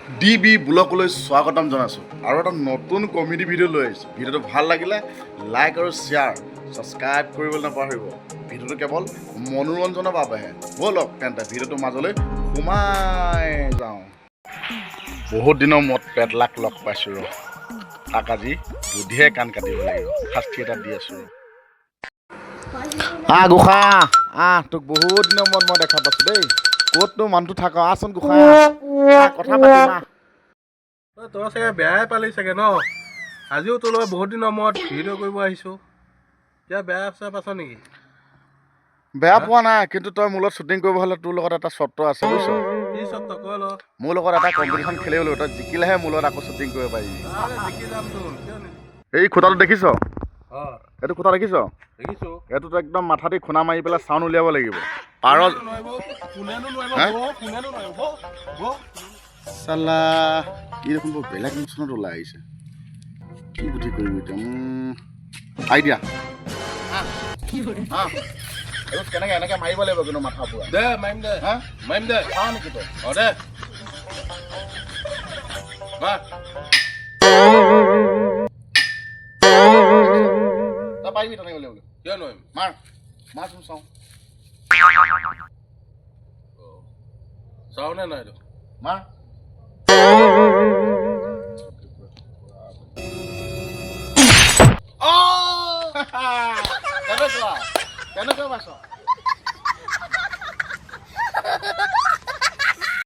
DB ব্লগলৈ স্বাগতম জনাইছোঁ আৰু এটা নতুন কমেডি ভিডিঅ' লৈ আহিছোঁ। ভিডিঅ'টো ভাল লাগিলে লাইক আৰু শ্বেয়াৰ ছাবস্ক্ৰাইব কৰিবলৈ নাপাহৰিব। ভিডিঅ'টো কেৱল মনোৰঞ্জনৰ বাবেহে। ব'লক তেন্তে ভিডিঅ'টোৰ মাজলৈ সোমাই যাওঁ। বহুত দিনৰ মূৰত পেটলাক লগ পাইছোঁ ৰ, তাক আজি বুদ্ধিয়ে কাণ কাটিব লাগিব। শাস্তি এটা দি আছোঁ গোসাঁই তোক বহুত দিনৰ মূৰত মই দেখা পাইছোঁ দেই। ক'তনো মানুহটো থাক, আচোন গোসাঁই কথা পাতিম তই চাগে বেয়াই পালি চাগে ন? আজিও তোৰ লগত বহুত দিনৰ মূৰত ভিডিঅ' কৰিব আহিছোঁ। এতিয়া বেয়া চেয়া পাইছ নেকি? বেয়া পোৱা নাই, কিন্তু তই মোৰ লগত শ্বুটিং কৰিব হ'লে তোৰ লগত এটা চৰ্ত আছে বুজিছ। কি চৰ্ত কৈ ল? মোৰ লগত এটা কম্পিটিশ্যন খেলিব লাগিব, তই জিকিলেহে মোৰ লগত আকৌ শ্বুটিং কৰিব পাৰিবি। জিকি যাম তোৰ, কিয় নিজিকিম? এই খুটাটো দেখিছ? অঁ এইটো খুটা দেখিছ? দেখিছোঁ। এইটোত একদম মাথা দি খুনা মাৰি পেলাই চাউণ্ড উলিয়াব লাগিব। পাৰ চালা ই দেখোন বৰ বেলেগ মোচনত ওলাই আহিছে। কি বুদ্ধি কৰিবি এতিয়া? আইডিয়া কেনেকে এনেকে মাৰিব লাগিব কিন্তু মাথা পুৰা দে মাৰিম দে, হা মাৰিম দে। চাওঁ নেকি তই? অঁ দে মাৰ। তই পাৰিবি তেনেকে উলিয়াবলৈ? কিয় নোৱাৰিম? মাৰ মাৰচোন চাওঁ। চাওঁ নে নাই এইটো? মাৰ কেনেকুৱা পাইছ?